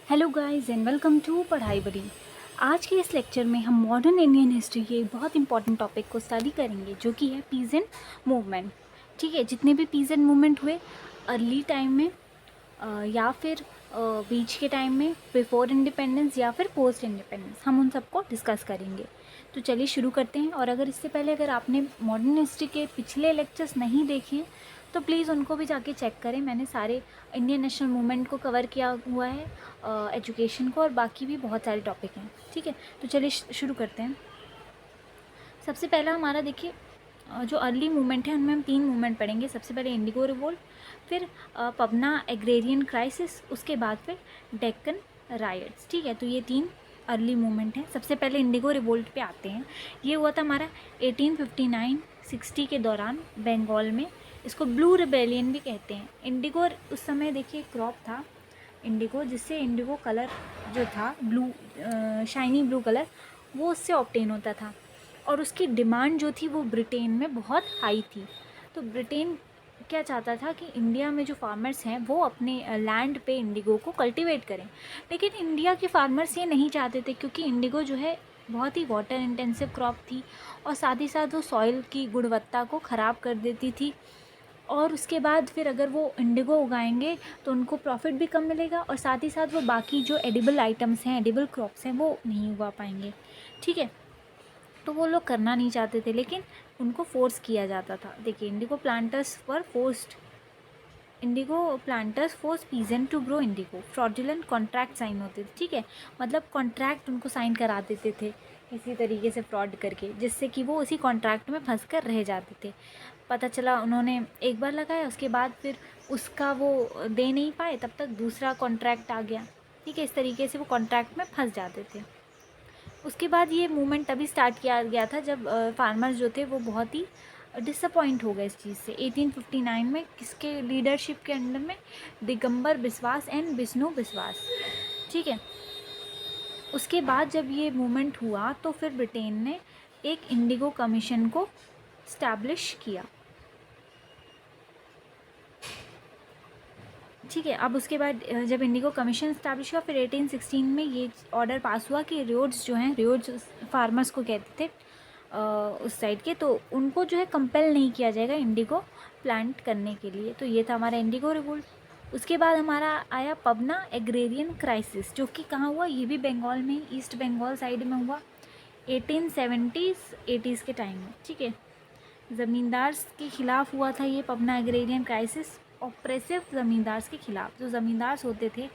Hello guys and welcome to पढ़ाई बड़ी। आज के इस लेक्चर में हम मॉडर्न इंडियन हिस्ट्री के एक बहुत इंपॉर्टेंट टॉपिक को स्टडी करेंगे जो कि है पीजेंट मूवमेंट। ठीक है, जितने भी पीजेंट मूवमेंट हुए अर्ली टाइम में या फिर बीच के टाइम में, बिफोर इंडिपेंडेंस या फिर पोस्ट इंडिपेंडेंस, हम उन सबको डिस्कस करेंगे। तो चलिए शुरू करते हैं। और अगर इससे पहले अगर आपने मॉडर्न हिस्ट्री के पिछले लेक्चर्स नहीं देखे हैं तो प्लीज़ उनको भी जाके चेक करें। मैंने सारे इंडियन नेशनल मूवमेंट को कवर किया हुआ है, एजुकेशन को, और बाकी भी बहुत सारे टॉपिक हैं। ठीक है, तो चलिए शुरू करते हैं। सबसे पहला हमारा देखिए जो अर्ली मूवमेंट है उनमें हम 3 मूवमेंट पढ़ेंगे। सबसे पहले इंडिगो रिवोल्ट, फिर पबना एग्रेरियन क्राइसिस, उसके बाद फिर डेक्कन रायट्स। ठीक है, तो ये 3 अर्ली मूवमेंट हैं। सबसे पहले इंडिगो रिवोल्ट पे आते हैं। ये हुआ था हमारा 1859-60 के दौरान बंगाल में। इसको ब्लू रिबेलियन भी कहते हैं। इंडिगो उस समय देखिए क्रॉप था इंडिगो, जिससे इंडिगो कलर जो था ब्लू, शाइनी ब्लू कलर, वो उससे ऑब्टेन होता था। और उसकी डिमांड जो थी वो ब्रिटेन में बहुत हाई थी। तो ब्रिटेन क्या चाहता था कि इंडिया में जो फार्मर्स हैं वो अपने लैंड पे इंडिगो को कल्टीवेट करें। लेकिन इंडिया के फार्मर्स ये नहीं चाहते थे, क्योंकि इंडिगो जो है बहुत ही वाटर इंटेंसिव क्रॉप थी और साथ ही साथ वो सॉइल की गुणवत्ता को ख़राब कर देती थी। और उसके बाद फिर अगर वो इंडिगो उगाएंगे तो उनको प्रॉफिट भी कम मिलेगा, और साथ ही साथ वो बाकी जो एडिबल आइटम्स हैं, एडिबल क्रॉप्स हैं, वो नहीं उगा पाएंगे। ठीक है, तो वो लोग करना नहीं चाहते थे, लेकिन उनको फोर्स किया जाता था। देखिए, indigo planters force peasant to grow indigo, fraudulent contract sign होते थे। ठीक है, मतलब कॉन्ट्रैक्ट उनको साइन करा देते थे किसी तरीके से फ्रॉड करके, जिससे कि वो उसी कॉन्ट्रैक्ट में फंस कर रह जाते थे। पता चला उन्होंने एक बार लगाया, उसके बाद फिर उसका वो दे नहीं पाए, तब तक दूसरा कॉन्ट्रैक्ट आ गया। ठीक है, इस तरीके से वो कॉन्ट्रैक्ट में फंस जाते थे। उसके बाद ये मूवमेंट तभी स्टार्ट किया गया था जब फार्मर्स जो थे वो बहुत ही डिसअपॉइंट हो गए इस चीज़ से। 1859 में किसके लीडरशिप के अंडर में? दिगंबर बिस्वास एंड विष्णु बिस्वास। ठीक है, उसके बाद जब ये मूवमेंट हुआ तो फिर ब्रिटेन ने एक इंडिगो कमीशन को स्टैब्लिश किया। ठीक है, अब उसके बाद जब इंडिगो कमीशन स्टैब्लिश हुआ, फिर 1816 में ये ऑर्डर पास हुआ कि रियोट्स जो हैं, रियोट्स फार्मर्स को कहते थे उस साइड के, तो उनको जो है कंपेल नहीं किया जाएगा इंडिगो प्लांट करने के लिए। तो ये था हमारा इंडिगो रिवोल्ट। उसके बाद हमारा आया पबना एग्रेरियन क्राइसिस, जो कि कहाँ हुआ? ये भी बंगाल में, ईस्ट बंगाल साइड में हुआ, 1870s-80s के टाइम में। ठीक है, ज़मींदार के ख़िलाफ़ हुआ था ये Pabna agrarian crisis. Oppressive zamindars के ख़िलाफ़, जो ज़मींदार होते थे,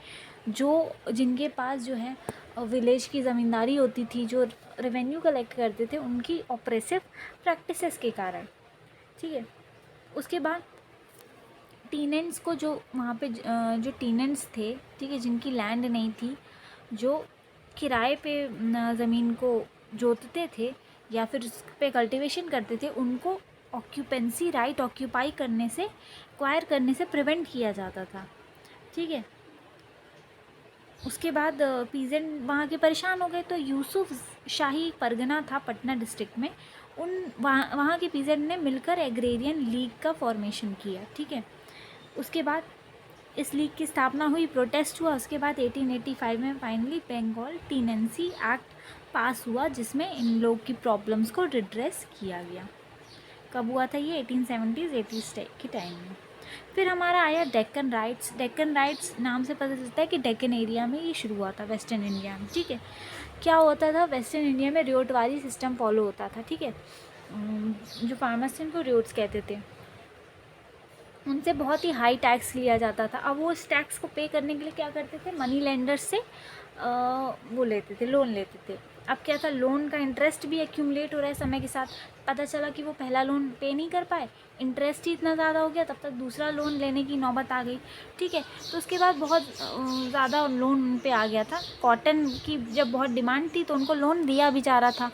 जो जिनके पास जो है विलेज की ज़मींदारी होती थी, जो रेवेन्यू कलेक्ट करते थे, उनकी ऑप्रेसिव प्रैक्टिसेस के कारण। ठीक है, उसके बाद टीनेंट्स को, जो वहाँ पे जो टीनेंट्स थे, ठीक है, जिनकी लैंड नहीं थी, जो किराए पे ज़मीन को जोतते थे या फिर उस पे कल्टीवेशन करते थे, उनको ऑक्यूपेंसी राइट ऑक्यूपाई करने से, एक्वायर करने से प्रिवेंट किया जाता था। ठीक है, उसके बाद पीजेंट वहाँ के परेशान हो गए, तो यूसुफ शाही परगना था पटना डिस्ट्रिक्ट में, वहाँ के पीजेंट ने मिलकर एग्रेरियन लीग का फॉर्मेशन किया। ठीक है, उसके बाद इस लीग की स्थापना हुई, प्रोटेस्ट हुआ। उसके बाद 1885 में finally Bengal tenancy act pass हुआ, जिसमें इन लोग की प्रॉब्लम्स को रिड्रेस किया गया। कब हुआ था ये? 1870s-80s के टाइम में। फिर हमारा आया डेक्कन राइट्स। डेक्कन राइट्स नाम से पता चलता है कि डेक्कन एरिया में ये शुरू हुआ था, वेस्टर्न इंडिया में। ठीक है, क्या होता था? वेस्टर्न इंडिया में रियोटवारी सिस्टम फॉलो होता था। ठीक है, जो फार्मर्स थे उनको रियोट्स कहते थे। उनसे बहुत ही हाई टैक्स लिया जाता था। अब वो इस टैक्स को पे करने के लिए क्या करते थे? मनी लेंडर्स से वो लेते थे, लोन लेते थे। अब क्या था? लोन का इंटरेस्ट भी एक्यूमुलेट हो रहा है समय के साथ। पता चला कि वो पहला लोन पे नहीं कर पाए, इंटरेस्ट ही इतना ज़्यादा हो गया, तब तक दूसरा लोन लेने की नौबत आ गई। ठीक है, तो उसके बाद बहुत ज़्यादा लोन उन पे आ गया था। कॉटन की जब बहुत डिमांड थी तो उनको लोन दिया भी जा रहा था।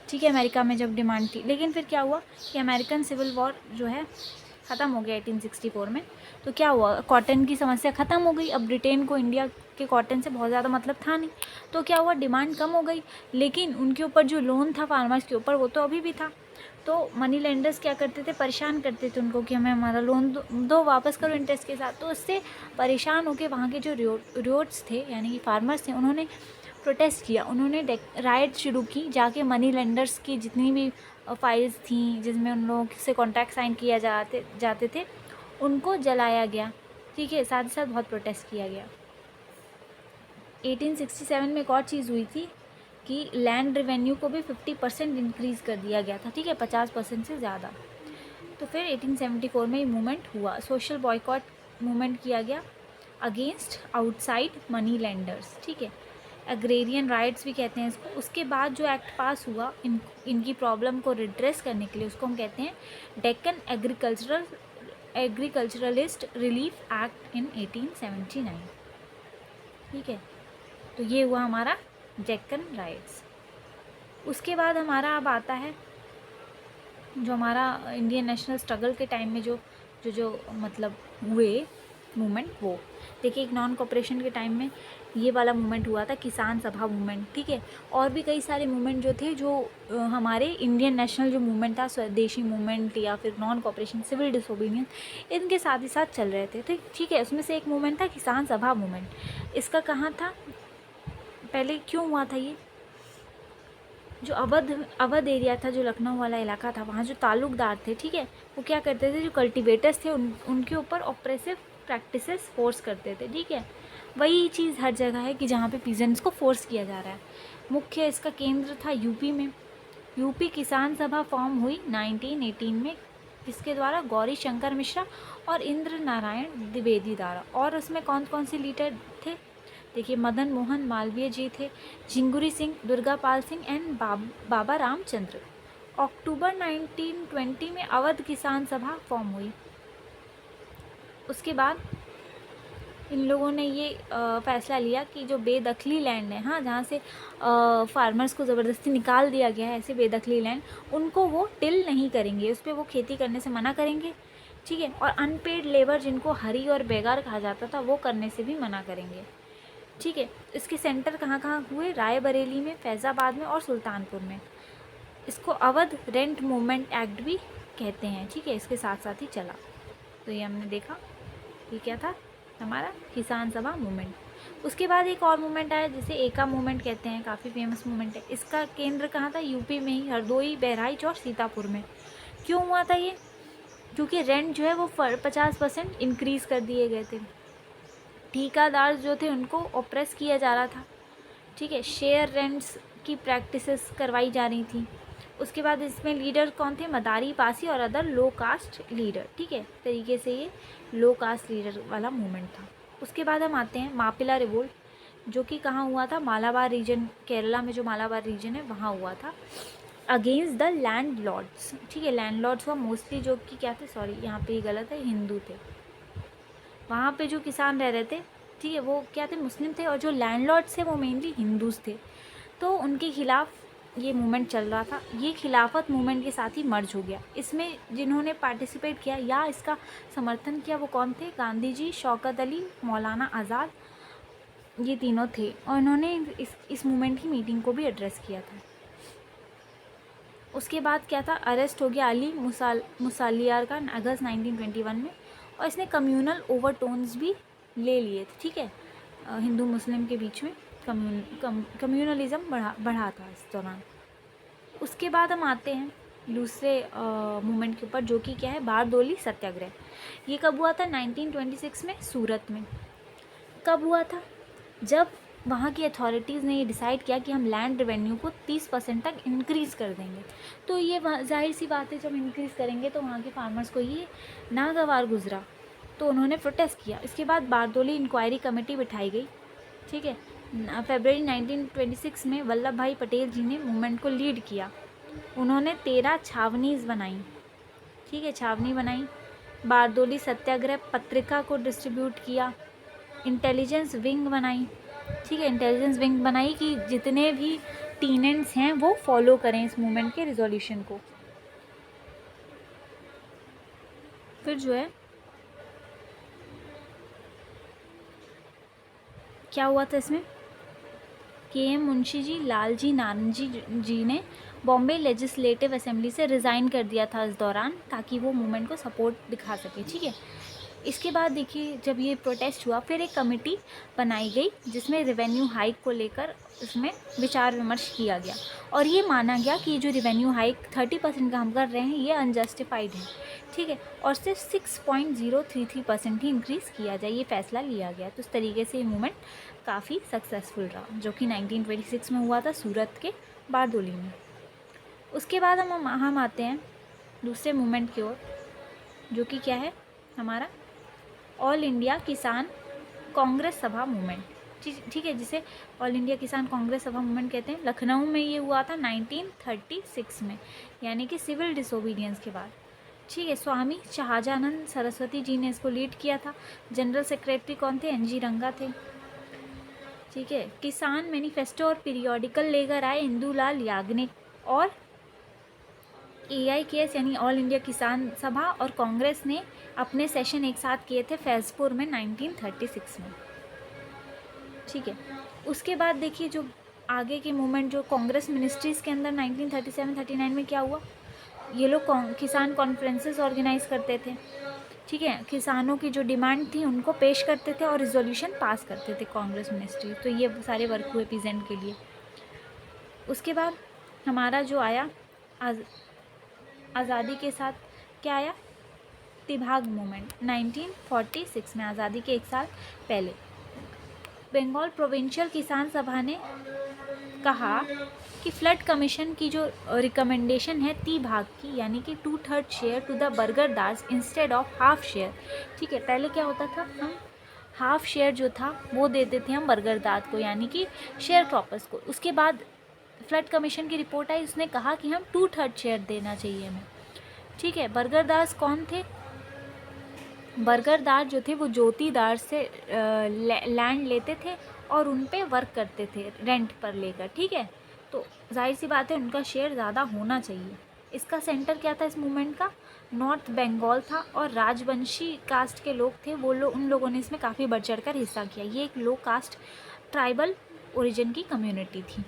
ठीक है, अमेरिका में जब डिमांड थी, लेकिन फिर क्या हुआ कि अमेरिकन सिविल वॉर जो है ख़त्म हो गया 1864 में। तो क्या हुआ? कॉटन की समस्या ख़त्म हो गई। अब ब्रिटेन को इंडिया के कॉटन से बहुत ज़्यादा मतलब था नहीं, तो क्या हुआ? डिमांड कम हो गई, लेकिन उनके ऊपर जो लोन था फार्मर्स के ऊपर, वो तो अभी भी था। तो मनी लेंडर्स क्या करते थे, परेशान करते थे उनको कि हमें हमारा लोन दो वापस करो इंटरेस्ट के साथ। तो उससे परेशान होकर वहाँ के जो रोड्स थे यानी कि फार्मर्स थे, उन्होंने प्रोटेस्ट किया, उन्होंने राइट शुरू की, जाके मनी लेंडर्स की जितनी भी फाइल्स थी जिसमें उन लोगों से कॉन्ट्रैक्ट साइन किया जाते थे उनको जलाया गया, ठीक है। साथ ही साथ बहुत प्रोटेस्ट किया गया। 1867 में एक और चीज़ हुई थी कि लैंड रेवेन्यू को भी 50% इंक्रीज़ कर दिया गया था, ठीक है, 50% से ज़्यादा। तो फिर 1874 में ये मूवमेंट हुआ, सोशल बॉयकॉट मूवमेंट किया गया अगेंस्ट आउटसाइड मनी लेंडर्स, ठीक है। एग्रेरियन राइट्स भी कहते हैं इसको। उसके बाद जो एक्ट पास हुआ इनकी प्रॉब्लम को रिड्रेस करने के लिए, उसको हम कहते हैं Deccan agriculturalist relief act in 1879, ठीक है। तो ये हुआ हमारा डेक्कन राइट्स। उसके बाद हमारा अब आता है जो हमारा इंडियन नेशनल स्ट्रगल के टाइम में जो जो जो मतलब हुए मूवमेंट, वो देखिए एक नॉन कॉपरेशन के टाइम में ये वाला मूवमेंट हुआ था, किसान सभा मूवमेंट, ठीक है। और भी कई सारे मूवमेंट जो थे जो हमारे इंडियन नेशनल जो मूवमेंट था, स्वदेशी मूवमेंट या फिर नॉन कॉपरेशन, सिविल डिसोबीडियंस, इनके साथ ही साथ चल रहे थे, ठीक है। उसमें से एक मूवमेंट था किसान सभा मूवमेंट। इसका कहाँ था, पहले क्यों हुआ था ये, जो अवध एरिया था, जो लखनऊ वाला इलाका था, वहाँ जो ताल्लुकदार थे, ठीक है, वो क्या करते थे, जो कल्टीवेटर्स थे उनके ऊपर ऑपरेसिव प्रैक्टिसेस फोर्स करते थे, ठीक है। वही चीज़ हर जगह है कि जहाँ पे पीजेंट्स को फोर्स किया जा रहा है। मुख्य इसका केंद्र था यूपी में। यूपी किसान सभा फॉर्म हुई 1918 में, जिसके द्वारा गौरी शंकर मिश्रा और इंद्र नारायण द्विवेदी द्वारा। और उसमें कौन कौन से लीडर थे, देखिए मदन मोहन मालवीय जी थे, झिंगुरी सिंह, दुर्गापाल सिंह एंड बाबा रामचंद्र। अक्टूबर 1920 में अवध किसान सभा फॉर्म हुई। उसके बाद इन लोगों ने ये फैसला लिया कि जो बेदखली लैंड है, हाँ, जहाँ से फार्मर्स को ज़बरदस्ती निकाल दिया गया है, ऐसे बेदखली लैंड, उनको वो टिल नहीं करेंगे, उस पर वो खेती करने से मना करेंगे, ठीक है। और अनपेड लेबर जिनको हरी और बेगार कहा जाता था, वो करने से भी मना करेंगे, ठीक है। इसके सेंटर कहाँ कहाँ हुए, रायबरेली में, फैज़ाबाद में और सुल्तानपुर में। इसको अवध रेंट मूवमेंट एक्ट भी कहते हैं, ठीक है, इसके साथ साथ ही चला। तो ये हमने देखा, ये क्या था हमारा किसान सभा मूवमेंट। उसके बाद एक और मूवमेंट आया जिसे एका मूवमेंट कहते हैं, काफ़ी फेमस मूवमेंट है। इसका केंद्र कहाँ था, यूपी में ही, हरदोई, बहराइच और सीतापुर में। क्यों हुआ था ये, क्योंकि रेंट जो है वो 50% इंक्रीज़ कर दिए गए थे। ठेकेदार जो थे उनको ऑप्रेस किया जा रहा था, ठीक है। शेयर रेंट्स की प्रैक्टिसेस करवाई जा रही थी। उसके बाद इसमें लीडर कौन थे, मदारी, पासी और अदर लो कास्ट लीडर, ठीक है। तरीके से ये लो कास्ट लीडर वाला मूवमेंट था। उसके बाद हम आते हैं मापिला रिवोल्ट, जो कि कहाँ हुआ था, मालाबार रीजन, केरला में जो मालाबार रीजन है वहाँ हुआ था, अगेंस्ट द लैंड लॉर्ड्स, ठीक है। लैंड लॉर्ड्स हुआ मोस्टली जो कि क्या थे, सॉरी यहाँ पे ही गलत है, हिंदू थे। वहाँ पे जो किसान रह रहे थे, ठीक है, वो क्या थे, मुस्लिम थे, और जो लैंडलॉर्ड्स थे वो मेनली हिंदूज़ थे। तो उनके खिलाफ़ ये मूवमेंट चल रहा था। ये खिलाफत मूवमेंट के साथ ही मर्ज हो गया। इसमें जिन्होंने पार्टिसिपेट किया या इसका समर्थन किया वो कौन थे, गांधी जी, शौकत अली, मौलाना आज़ाद, ये तीनों थे। और इन्होंने इस मूवमेंट की मीटिंग को भी एड्रेस किया था। उसके बाद क्या था, अरेस्ट हो गया अली मुसालियार का अगस्त 1921 में, और इसने कम्यूनल ओवरटोन्स भी ले लिए थे, ठीक है। हिंदू मुस्लिम के बीच में कम्यूनलिज्म बढ़ा था इस दौरान। उसके बाद हम आते हैं दूसरे मूवमेंट के ऊपर, जो कि क्या है, बारदोली सत्याग्रह। ये कब हुआ था, 1926 में, सूरत में। कब हुआ था, जब वहाँ की अथॉरिटीज़ ने ये डिसाइड किया कि हम लैंड रेवेन्यू को 30% तक इंक्रीज़ कर देंगे। तो ये जाहिर सी बात है, जब इंक्रीज़ करेंगे तो वहाँ के फार्मर्स को ये नागवार गुजरा, तो उन्होंने प्रोटेस्ट किया। इसके बाद बारदोली इंक्वायरी कमेटी बिठाई गई, ठीक है। फरवरी 1926 में वल्लभ भाई पटेल जी ने मूवमेंट को लीड किया। उन्होंने 13 छावनीज़ बनाई, ठीक है, छावनी बनाई। बारदोली सत्याग्रह पत्रिका को डिस्ट्रीब्यूट किया। इंटेलिजेंस विंग बनाई, ठीक है, इंटेलिजेंस विंग बनाई कि जितने भी टीनेंट्स हैं वो फॉलो करें इस मूवमेंट के रिजोल्यूशन को। फिर जो है क्या हुआ था इसमें, के एम मुंशी जी, लालजी नारंगी जी ने बॉम्बे लेजिस्लेटिव असेंबली से रिज़ाइन कर दिया था इस दौरान, ताकि वो मूवमेंट को सपोर्ट दिखा सके, ठीक है। इसके बाद देखिए जब ये प्रोटेस्ट हुआ, फिर एक कमेटी बनाई गई जिसमें रेवेन्यू हाइक को लेकर इसमें विचार विमर्श किया गया, और ये माना गया कि जो रेवेन्यू हाइक 30% का हम कर रहे हैं ये अनजस्टिफाइड है, ठीक है, और सिर्फ 6.033% ही इंक्रीज़ किया जाए, ये फैसला लिया गया। तो इस तरीके से ये मूवमेंट काफ़ी सक्सेसफुल रहा, जो कि 1926 में हुआ था सूरत के बारदोली में। उसके बाद हम आते हैं दूसरे मूवमेंट की ओर, जो कि क्या है हमारा ऑल इंडिया किसान कांग्रेस सभा मूवमेंट, ठीक है, जिसे ऑल इंडिया किसान कांग्रेस सभा मूवमेंट कहते हैं। लखनऊ में ये हुआ था 1936 में, यानी कि सिविल डिसोबीडियंस के बाद, ठीक है। स्वामी शाहजानंद सरस्वती जी ने इसको लीड किया था। जनरल सेक्रेटरी कौन थे? NG रंगा थे, ठीक है। किसान मैनिफेस्टो और पीरियोडिकल लेकर आए इंदुलाल याग्निक, और AIKS यानी ऑल इंडिया किसान सभा और कांग्रेस ने अपने सेशन एक साथ किए थे फैज़पुर में 1936 में, ठीक है। उसके बाद देखिए जो आगे के मूवमेंट जो कांग्रेस मिनिस्ट्रीज़ के अंदर 1937-39 में क्या हुआ, ये लोग किसान कॉन्फ्रेंसेस ऑर्गेनाइज करते थे, ठीक है। किसानों की जो डिमांड थी उनको पेश करते थे और रिजोल्यूशन पास करते थे कांग्रेस मिनिस्ट्री। तो ये सारे वर्क हुए पीजेंट के लिए। उसके बाद हमारा जो आया आज़ादी के साथ क्या आया, तिभाग मूवमेंट 1946 में, आज़ादी के एक साल पहले। बंगाल प्रोविंशियल किसान सभा ने कहा कि फ्लड कमीशन की जो रिकमेंडेशन है तिभाग की, यानी कि 2/3 share to the bargadars instead of half share, ठीक है। पहले क्या होता था, हम हाफ शेयर जो था वो देते थे हम बर्गरदार को, यानी कि शेयर क्रॉपर्स को। उसके बाद फ्लड कमीशन की रिपोर्ट आई, उसने कहा कि हम 2/3 शेयर देना चाहिए हमें, ठीक है। बर्गरदार्स कौन थे? बर्गरदार जो थे वो ज्योतिदार से लैंड लेते थे और उन पे वर्क करते थे रेंट पर लेकर, ठीक है। तो जाहिर सी बात है उनका शेयर ज़्यादा होना चाहिए। इसका सेंटर क्या था इस मूवमेंट का? नॉर्थ बंगाल था, और राजवंशी कास्ट के लोग थे वो लोग, उन लोगों ने इसमें काफ़ी बढ़ चढ़ कर हिस्सा किया। ये एक लो कास्ट ट्राइबल ओरिजिन की कम्युनिटी थी।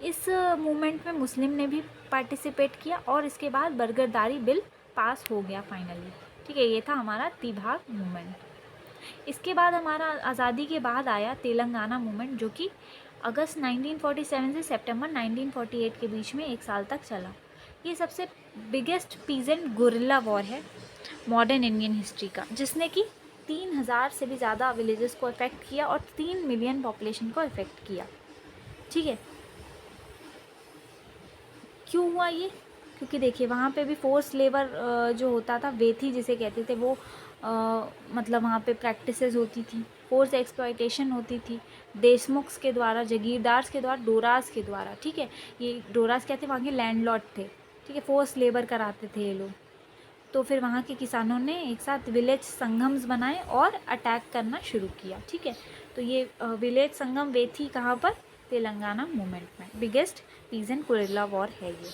इस मूवमेंट में मुस्लिम ने भी पार्टिसिपेट किया, और इसके बाद बर्गरदारी बिल पास हो गया फाइनली, ठीक है। ये था हमारा तिभाग मूवमेंट। इसके बाद हमारा आज़ादी के बाद आया तेलंगाना मूवमेंट, जो कि अगस्त 1947 से सितंबर 1948 के बीच में एक साल तक चला। ये सबसे बिगेस्ट पीजेंट गुरिल्ला वॉर है मॉडर्न इंडियन हिस्ट्री का, जिसने कि 3000 से भी ज़्यादा विलेजेस को इफ़ेक्ट किया और 3 मिलियन पॉपुलेशन को इफ़ेक्ट किया, ठीक है। क्यों हुआ ये? क्योंकि देखिए वहाँ पे भी फोर्स लेबर जो होता था, वेथी जिसे कहते थे, वो मतलब वहाँ पे प्रैक्टिसेस होती थी, फोर्स एक्सप्लॉयटेशन होती थी देशमुख्स के द्वारा, जागीरदार्स के द्वारा, डोरास के द्वारा, ठीक है। ये डोरास क्या थे? वहाँ के लैंडलॉर्ड थे, ठीक है। फोर्स लेबर कराते थे ये लोग। तो फिर वहाँ के किसानों ने एक साथ विलेज संगम्स बनाए और अटैक करना शुरू किया, ठीक है। तो ये विलेज संगम वेथी कहाँ पर? तेलंगाना मूवमेंट में बिगेस्ट पीजेंट गुरिल्ला वॉर है ये।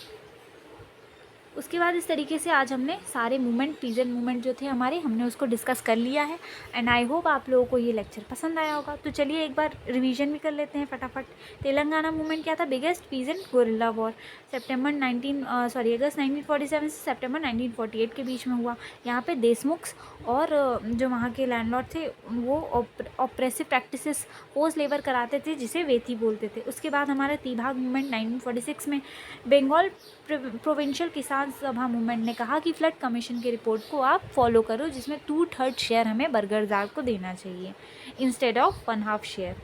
उसके बाद इस तरीके से आज हमने सारे मूवमेंट, पीजेंट मूवमेंट जो थे हमारे, हमने उसको डिस्कस कर लिया है। एंड आई होप आप लोगों को ये लेक्चर पसंद आया होगा। तो चलिए एक बार रिवीजन भी कर लेते हैं फटाफट। तेलंगाना मूवमेंट क्या था? बिगेस्ट पीजेंट गुरिल्ला वॉर अगस्त 1947 से सितंबर 1948 के बीच में हुआ। यहाँ पे देशमुख्स और जो वहाँ के लैंडलॉर्ड थे वो ऑप्रेसिव प्रैक्टिसेस, फोर्स लेबर कराते थे, जिसे वेथी बोलते थे। उसके बाद हमारा तिभाग मूवमेंट 1946 में। बंगाल प्रोविंशियल किसान सभा मूवमेंट ने कहा कि फ्लड कमीशन की रिपोर्ट को आप फॉलो करो, जिसमें 2/3 शेयर हमें बर्गरदार को देना चाहिए instead of 1/2 share.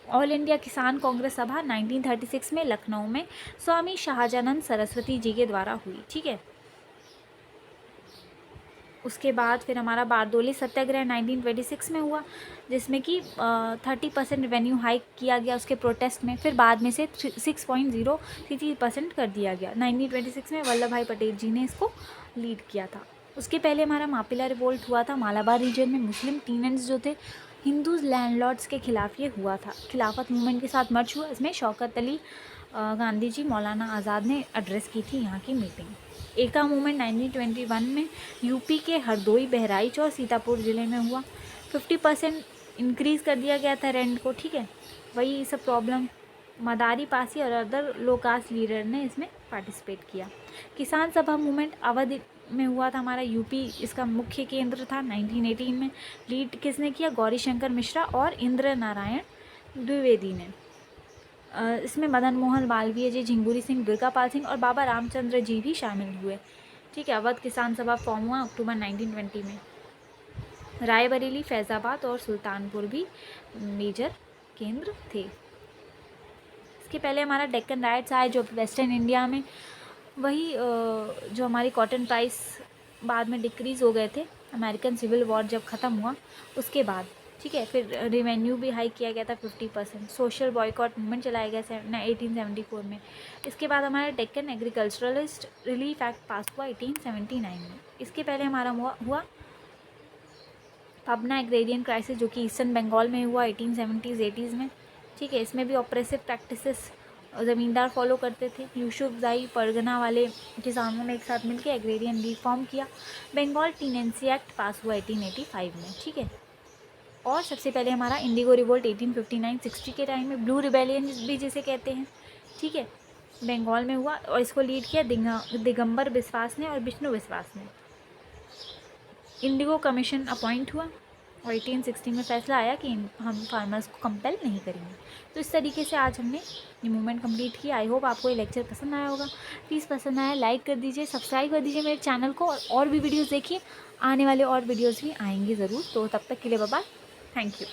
All India किसान कांग्रेस सभा 1936 में लखनऊ में स्वामी शाहजानंद सरस्वती जी के द्वारा हुई, ठीक है। उसके बाद फिर हमारा बारदोली सत्याग्रह 1926 में हुआ, जिसमें कि 30% रेवेन्यू हाइक किया गया उसके प्रोटेस्ट में। फिर बाद में से 6.033% कर दिया गया। 1926 में वल्लभ भाई पटेल जी ने इसको लीड किया था। उसके पहले हमारा मापिला रिवोल्ट हुआ था मालाबार रीजन में। मुस्लिम टीनेंट्स जो थे हिंदू लैंडलॉर्ड्स के खिलाफ ये हुआ था। खिलाफत मूवमेंट के साथ मर्ज हुआ। इसमें शौकत अली गांधी जी, मौलाना आज़ाद ने एड्रेस की थी यहाँ की मीटिंग। एका मूवमेंट 1921 में यूपी के हरदोई, बहराइच और सीतापुर ज़िले में हुआ। 50% इंक्रीज़ कर दिया गया था रेंट को, ठीक है। वही सब प्रॉब्लम मदारी पासी और अदर लो कास्ट लीडर ने इसमें पार्टिसिपेट किया। किसान सभा मूवमेंट अवध में हुआ था हमारा, यूपी इसका मुख्य केंद्र था 1918 में। लीड किसने किया? गौरी शंकर मिश्रा और इंद्र नारायण द्विवेदी ने। इसमें मदन मोहन मालवीय जी, झिंगुरी सिंह, दुर्गापाल सिंह और बाबा रामचंद्र जी भी शामिल हुए। ठीक है, अवध किसान सभा फॉर्म हुआ अक्टूबर 1920 में। रायबरेली, फैज़ाबाद और सुल्तानपुर भी मेजर केंद्र थे। इसके पहले हमारा डेक्कन राइट्स आए जो वेस्टर्न इंडिया में, वही जो हमारी कॉटन प्राइस बाद में डिक्रीज़ हो गए थे अमेरिकन सिविल वॉर जब ख़त्म हुआ उसके बाद। ठीक है, फिर रेवेन्यू भी हाई किया गया था 50%। सोशल बॉयकॉट मूवमेंट चलाया गया 1874 में। इसके बाद हमारा Deccan agriculturalist relief act pass हुआ 1879 में। इसके पहले हमारा हुआ पबना एग्रेरियन क्राइसिस जो कि ईस्टर्न बंगाल में हुआ 1870s 80s में। ठीक है, इसमें भी ऑपरेसिव प्रैक्टिसेस ज़मींदार फॉलो करते थे। यूसुफजाई परगना वाले किसानों ने एक साथ मिलकर एग्रेरियन रिफॉर्म किया। बंगाल टीनेंसी एक्ट पास हुआ 1885 में। ठीक है, और सबसे पहले हमारा इंडिगो रिवोल्ट 1859-60 के टाइम में, ब्लू रिबेलियन भी जिसे कहते हैं, ठीक है, बंगाल में हुआ और इसको लीड किया दिगंबर बिस्वास ने और विष्णु बिस्वास ने। इंडिगो कमीशन अपॉइंट हुआ और 1860 में फैसला आया कि हम फार्मर्स को कंपेल नहीं करेंगे। तो इस तरीके से आज हमने ये मूवमेंट कंप्लीट किया। आई होप आपको ये लेक्चर पसंद आया होगा। प्लीज़ पसंद आया लाइक कर दीजिए, सब्सक्राइब कर दीजिए मेरे चैनल को, और भी वीडियोज़ देखिए। आने वाले और वीडियोज़ भी आएंगे ज़रूर। तो तब तक के लिए बाय बाय, थैंक यू।